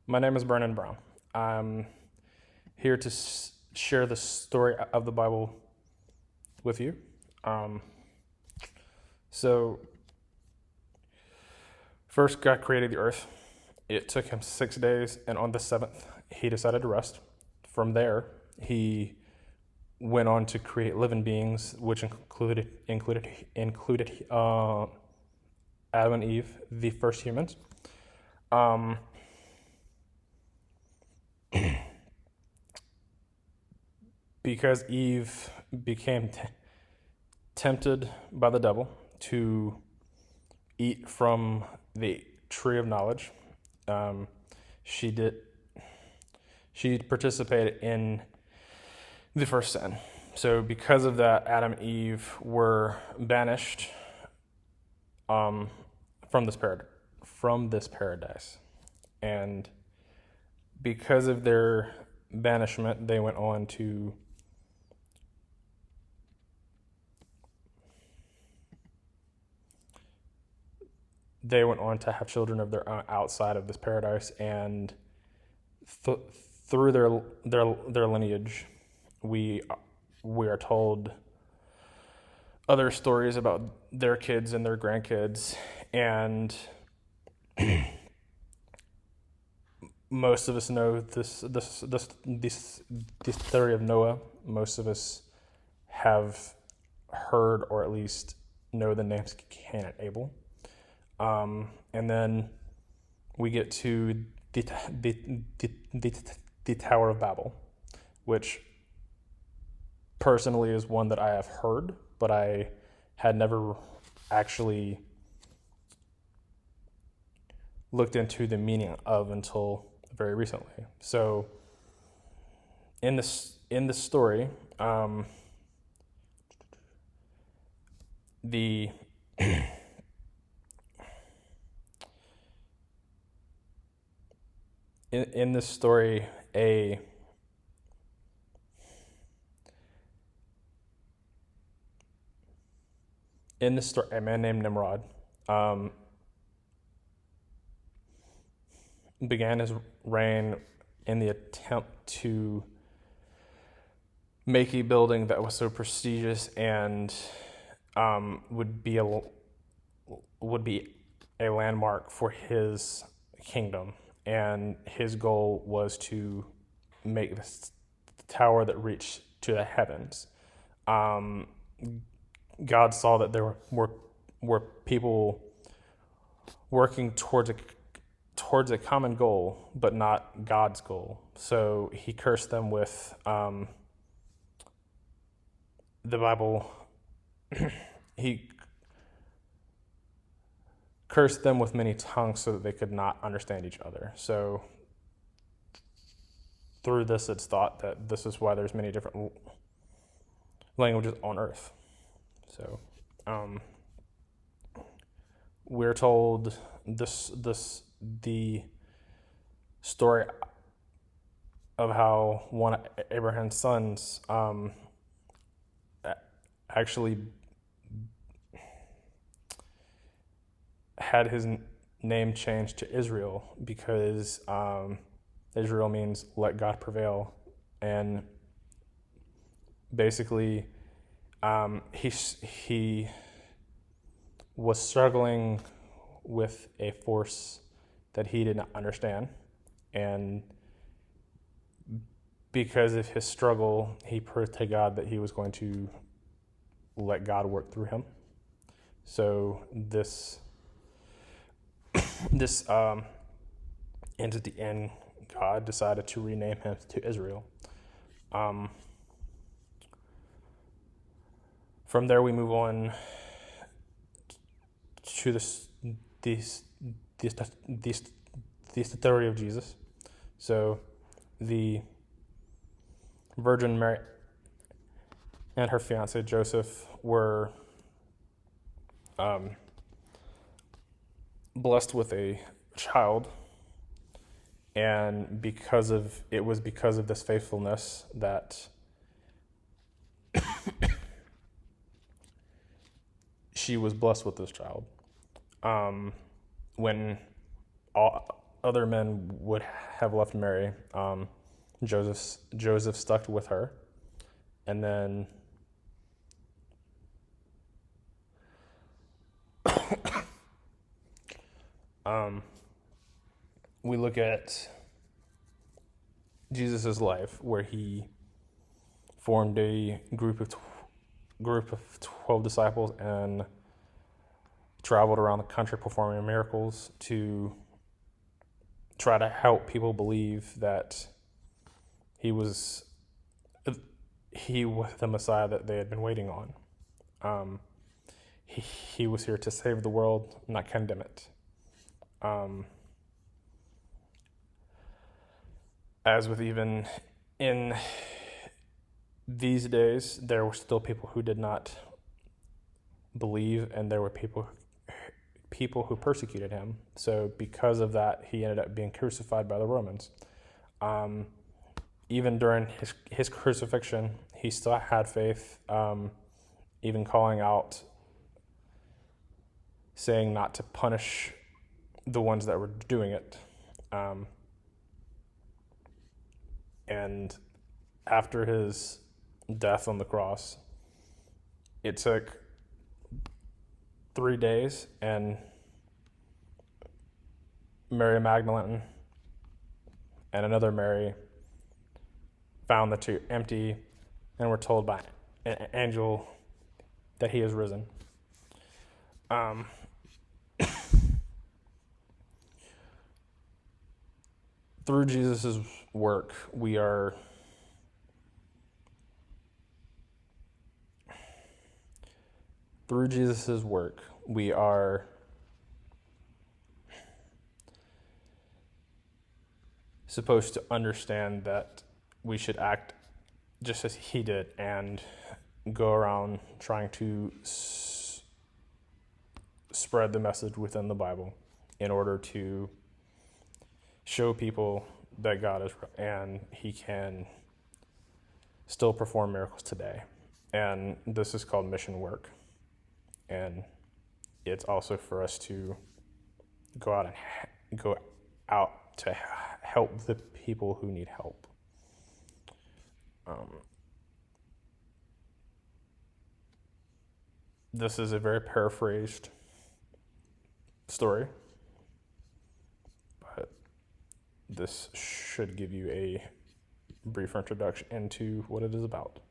My name is Brennan Brown. I'm here to share the story of the Bible with you. Um, so, first, God created the earth. It took him 6 days, and on the seventh, he decided to rest. From there, he went on to create living beings, which included Adam and Eve, the first humans. Um, because Eve became tempted by the devil to eat from the tree of knowledge. Um, she did. She participated in the first sin. So because of that, Adam and Eve were banished um, from this paradise, and because of their banishment, they went on to have children of their own outside of this paradise, and through their lineage, we are told other stories about their kids and their grandkids, and most of us know this theory of Noah. Most of us have heard or at least know the names Cain and Abel. And then we get to the Tower of Babel, which personally is one that I have heard, but I had never actually looked into the meaning of until very recently. So in this story, the in this story, a man named Nimrod began his reign in the attempt to make a building that was so prestigious and would be a landmark for his kingdom. And his goal was to make this tower that reached to the heavens. God saw that there were people working towards a common goal, but not God's goal. So he cursed them with the Bible. He cursed them with many tongues so that they could not understand each other. So through this, it's thought that this is why there's many different languages on earth. So we're told the story of how one of Abraham's sons actually had his name changed to Israel because Israel means let God prevail, and basically he was struggling with a force that he did not understand, and because of his struggle, he prayed to God that he was going to let God work through him. So this entity in God decided to rename him to Israel. From there, we move on to the story of Jesus. So the Virgin Mary and her fiance Joseph were blessed with a child, and because of this faithfulness that she was blessed with this child. When other men would have left Mary. Joseph stuck with her, and then we look at Jesus' life, where he formed a group of 12 disciples and traveled around the country performing miracles to try to help people believe that he was the Messiah that they had been waiting on. He was here to save the world, not condemn it. As with even in these days, there were still people who did not believe, and there were people who persecuted him. So because of that, he ended up being crucified by the Romans. Even during his crucifixion, he still had faith, even calling out, saying not to punish the ones that were doing it. And after his death on the cross, it took 3 days, and Mary Magdalene and another Mary found the tomb empty and were told by an angel that he has risen. Through Jesus' work, we are supposed to understand that we should act just as he did and go around trying to spread the message within the Bible in order to show people that God is real and he can still perform miracles today. And this is called mission work. And it's also for us to go out to help the people who need help. This is a very paraphrased story, but this should give you a brief introduction into what it is about.